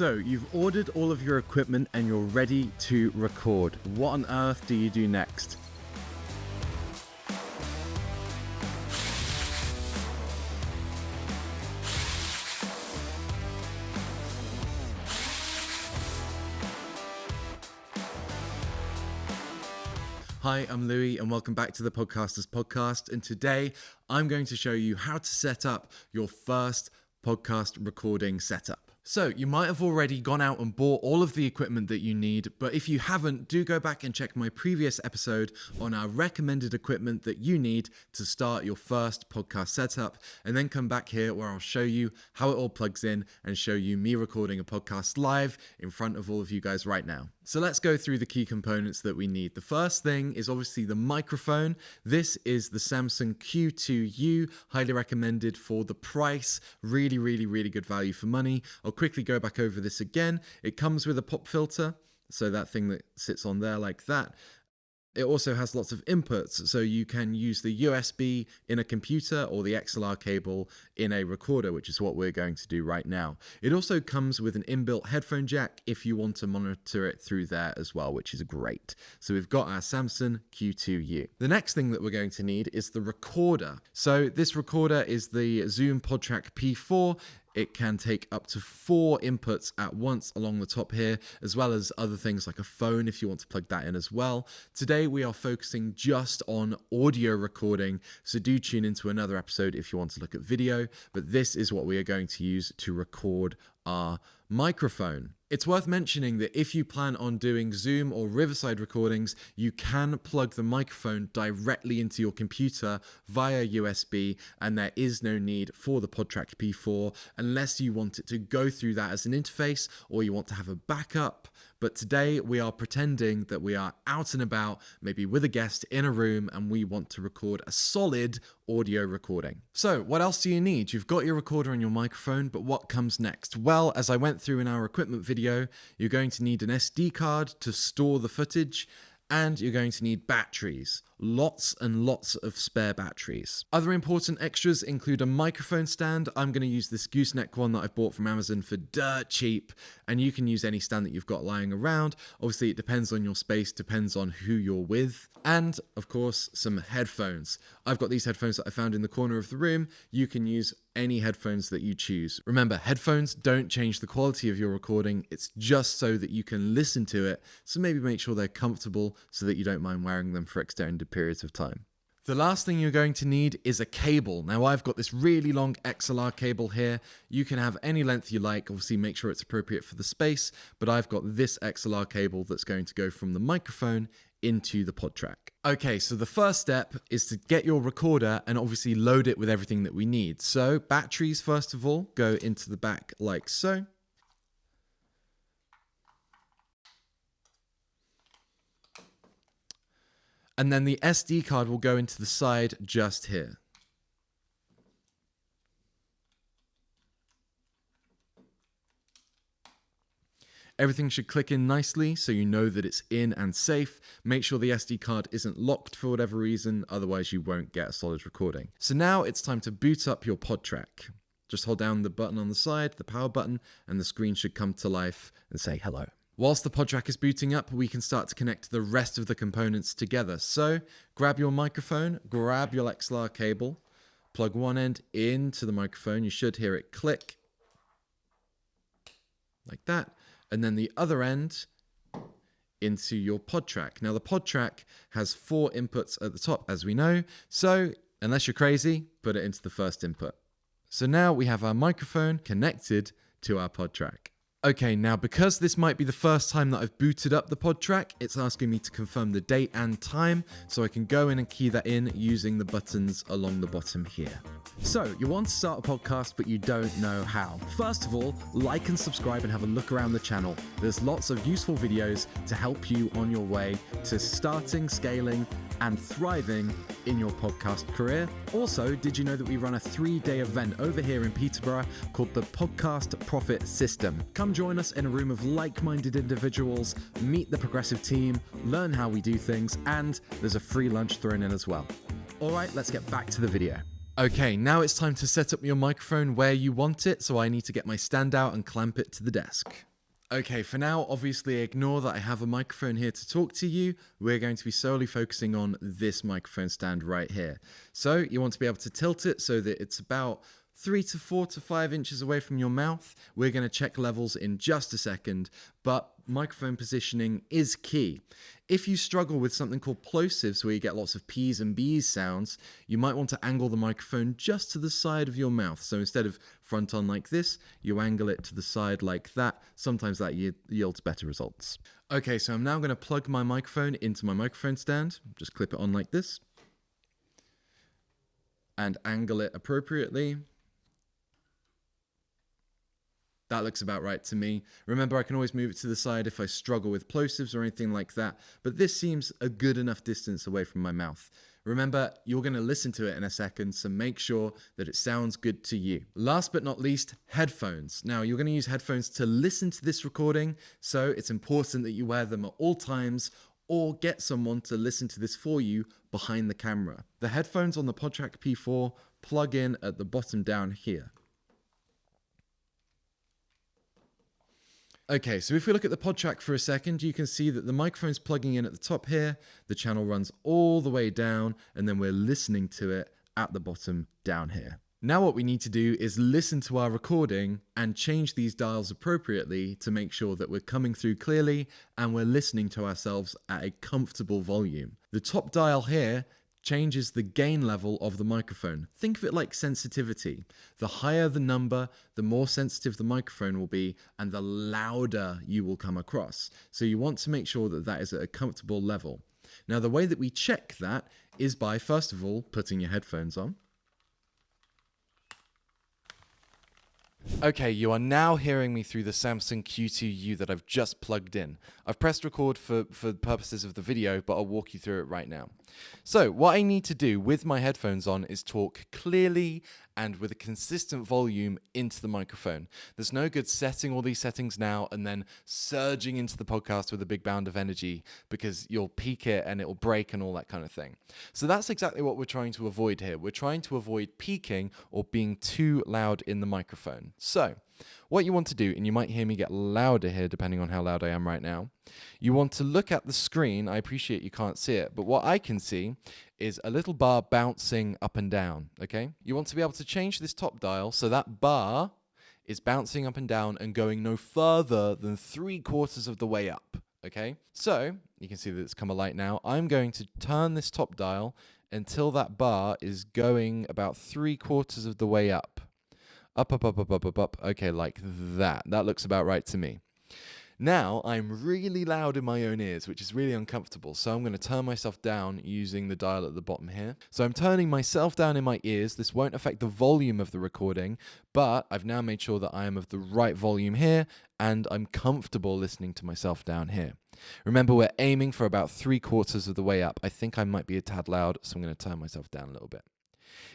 So you've ordered all of your equipment and you're ready to record. What on earth do you do next? Hi, I'm Louie and welcome back to the Podcasters Podcast. And today I'm going to show you how to set up your first podcast recording setup. So you might have already gone out and bought all of the equipment that you need, but if you haven't, do go back and check my previous episode on our recommended equipment that you need to start your first podcast setup, and then come back here where I'll show you how it all plugs in and show you me recording a podcast live in front of all of you guys right now. So let's go through the key components that we need. The first thing is obviously the microphone. This is the Sampson Q2U, highly recommended for the price. Really good value for money. I'll quickly go back over this again. It comes with a pop filter, so that thing that sits on there like that. It also has lots of inputs, so you can use the USB in a computer or the XLR cable in a recorder, which is what we're going to do right now. It also comes with an inbuilt headphone jack if you want to monitor it through there as well, which is great. So we've got our Sampson Q2U. The next thing that we're going to need is the recorder. So this recorder is the Zoom Podtrack P4. It can take up to 4 inputs at once along the top here, as well as other things like a phone if you want to plug that in as well. Today we are focusing just on audio recording, so do tune into another episode if you want to look at video, but this is what we are going to use to record our microphone. It's worth mentioning that if you plan on doing Zoom or Riverside recordings, you can plug the microphone directly into your computer via USB, and there is no need for the Podtrack P4 unless you want it to go through that as an interface or you want to have a backup. But today we are pretending that we are out and about, maybe with a guest in a room, and we want to record a solid audio recording. So what else do you need? You've got your recorder and your microphone, but what comes next? Well, as I went through in our equipment video, you're going to need an SD card to store the footage, and you're going to need batteries. Lots and lots of spare batteries. Other important extras include a microphone stand. I'm going to use this gooseneck one that I've bought from Amazon for dirt cheap, and you can use any stand that you've got lying around. Obviously, it depends on your space, depends on who you're with. And, of course, some headphones. I've got these headphones that I found in the corner of the room. You can use any headphones that you choose. Remember, headphones don't change the quality of your recording. It's just so that you can listen to it. So maybe make sure they're comfortable so that you don't mind wearing them for extended periods of time. The last thing you're going to need is a cable. Now I've got this really long XLR cable here. You can have any length you like, obviously make sure it's appropriate for the space, but I've got this XLR cable that's going to go from the microphone into the Podtrack. Okay, so the first step is to get your recorder and obviously load it with everything that we need. So batteries, first of all, go into the back like so. And then the SD card will go into the side just here. Everything should click in nicely so you know that it's in and safe. Make sure the SD card isn't locked for whatever reason, otherwise you won't get a solid recording. So now it's time to boot up your Podtrack. Just hold down the button on the side, the power button, and the screen should come to life and say hello. Whilst the Podtrack is booting up, we can start to connect the rest of the components together. So grab your microphone, grab your XLR cable, plug one end into the microphone. You should hear it click like that. And then the other end into your Podtrack. Now the Podtrack has 4 inputs at the top, as we know. So unless you're crazy, put it into the first input. So now we have our microphone connected to our Podtrack. Okay, now because this might be the first time that I've booted up the Podtrack, it's asking me to confirm the date and time, so I can go in and key that in using the buttons along the bottom here. So, you want to start a podcast, but you don't know how. First of all, like and subscribe and have a look around the channel. There's lots of useful videos to help you on your way to starting, scaling, and thriving in your podcast career. Also, did you know that we run a 3-day event over here in Peterborough called the Podcast Profit System? Come join us in a room of like-minded individuals, meet the progressive team, learn how we do things, and there's a free lunch thrown in as well. All right, let's get back to the video. Okay, now it's time to set up your microphone where you want it, so I need to get my stand out and clamp it to the desk. Okay, for now, obviously ignore that I have a microphone here to talk to you. We're going to be solely focusing on this microphone stand right here. So you want to be able to tilt it so that it's about 3 to 4 to 5 inches away from your mouth. We're going to check levels in just a second, but microphone positioning is key. If you struggle with something called plosives, where you get lots of P's and B's sounds, you might want to angle the microphone just to the side of your mouth. So instead of front on like this, you angle it to the side like that. Sometimes that yields better results. Okay, so I'm now going to plug my microphone into my microphone stand. Just clip it on like this and angle it appropriately. That looks about right to me. Remember, I can always move it to the side if I struggle with plosives or anything like that, but this seems a good enough distance away from my mouth. Remember, you're going to listen to it in a second, so make sure that it sounds good to you. Last but not least, headphones. Now, you're going to use headphones to listen to this recording, so it's important that you wear them at all times, or get someone to listen to this for you behind the camera. The headphones on the Podtrack P4 plug in at the bottom down here. Okay, so if we look at the Podtrack for a second, you can see that the microphone's plugging in at the top here, the channel runs all the way down, and then we're listening to it at the bottom down here. Now what we need to do is listen to our recording and change these dials appropriately to make sure that we're coming through clearly and we're listening to ourselves at a comfortable volume. The top dial here changes the gain level of the microphone. Think of it like sensitivity. The higher the number, the more sensitive the microphone will be and the louder you will come across. So you want to make sure that that is at a comfortable level. Now the way that we check that is by, first of all, putting your headphones on. Okay, you are now hearing me through the Sampson Q2U that I've just plugged in. I've pressed record for purposes of the video, but I'll walk you through it right now. So what I need to do with my headphones on is talk clearly and with a consistent volume into the microphone. There's no good setting all these settings now and then surging into the podcast with a big bound of energy, because you'll peak it and it'll break and all that kind of thing. So that's exactly what we're trying to avoid here. We're trying to avoid peaking or being too loud in the microphone. So what you want to do, and you might hear me get louder here depending on how loud I am right now, you want to look at the screen. I appreciate you can't see it, but what I can see is a little bar bouncing up and down, okay? You want to be able to change this top dial so that bar is bouncing up and down and going no further than 3/4 of the way up, okay? So you can see that it's come alight now. I'm going to turn this top dial until that bar is going about 3/4 of the way up. Up, up, up, up, up, up, up. Okay, like that. That looks about right to me. Now, I'm really loud in my own ears, which is really uncomfortable. So I'm going to turn myself down using the dial at the bottom here. So I'm turning myself down in my ears. This won't affect the volume of the recording, but I've now made sure that I am of the right volume here, and I'm comfortable listening to myself down here. Remember, we're aiming for about 3/4 of the way up. I think I might be a tad loud, so I'm going to turn myself down a little bit.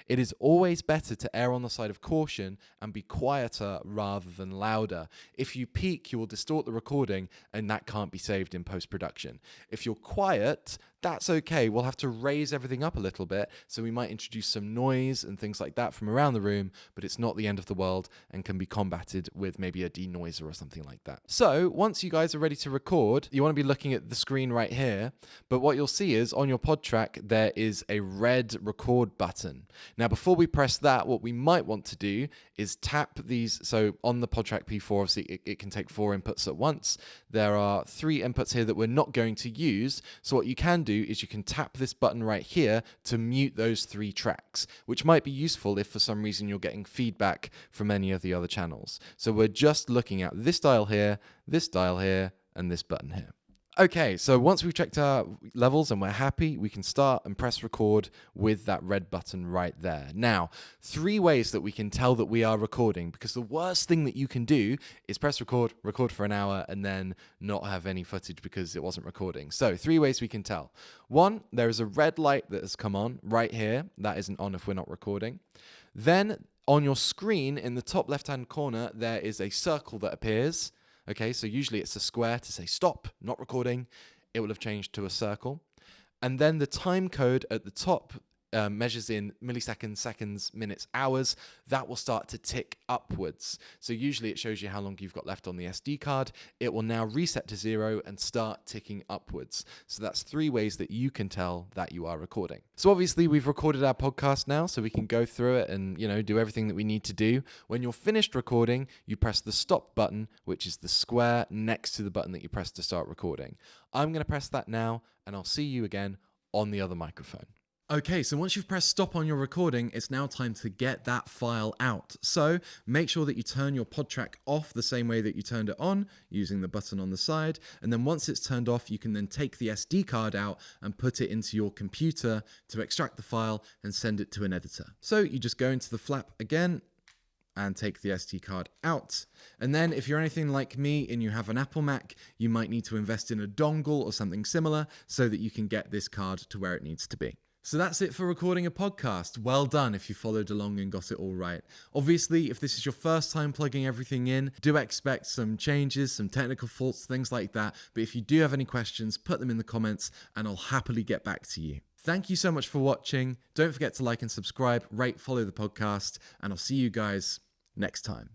It is always better to err on the side of caution and be quieter rather than louder. If you peak, you will distort the recording, and that can't be saved in post-production. If you're quiet, that's okay. We'll have to raise everything up a little bit, so we might introduce some noise and things like that from around the room, but it's not the end of the world and can be combated with maybe a denoiser or something like that. So once you guys are ready to record, you want to be looking at the screen right here, but what you'll see is on your Podtrack, there is a red record button. Now, before we press that, what we might want to do is tap these. So on the Podtrack P4, obviously it can take 4 inputs at once. There are 3 inputs here that we're not going to use. So what you can do is you can tap this button right here to mute those 3 tracks, which might be useful if for some reason you're getting feedback from any of the other channels. So we're just looking at this dial here, and this button here. Okay, so once we've checked our levels and we're happy, we can start and press record with that red button right there. Now, 3 ways that we can tell that we are recording, because the worst thing that you can do is press record for an hour, and then not have any footage because it wasn't recording. So 3 ways we can tell. 1, there is a red light that has come on right here. That isn't on if we're not recording. Then on your screen in the top left-hand corner, there is a circle that appears. Okay, so usually it's a square to say stop, not recording. It will have changed to a circle. And then the time code at the top measures in milliseconds, seconds, minutes, hours, that will start to tick upwards. So usually it shows you how long you've got left on the SD card. It will now reset to 0 and start ticking upwards. So that's 3 ways that you can tell that you are recording. So obviously we've recorded our podcast now, so we can go through it and, do everything that we need to do. When you're finished recording, you press the stop button, which is the square next to the button that you press to start recording. I'm going to press that now, and I'll see you again on the other microphone. Okay, so once you've pressed stop on your recording, it's now time to get that file out. So make sure that you turn your Podtrack off the same way that you turned it on, using the button on the side. And then once it's turned off, you can then take the SD card out and put it into your computer to extract the file and send it to an editor. So you just go into the flap again and take the SD card out. And then if you're anything like me and you have an Apple Mac, you might need to invest in a dongle or something similar so that you can get this card to where it needs to be. So that's it for recording a podcast. Well done if you followed along and got it all right. Obviously, if this is your first time plugging everything in, do expect some changes, some technical faults, things like that. But if you do have any questions, put them in the comments and I'll happily get back to you. Thank you so much for watching. Don't forget to like and subscribe, rate, follow the podcast, and I'll see you guys next time.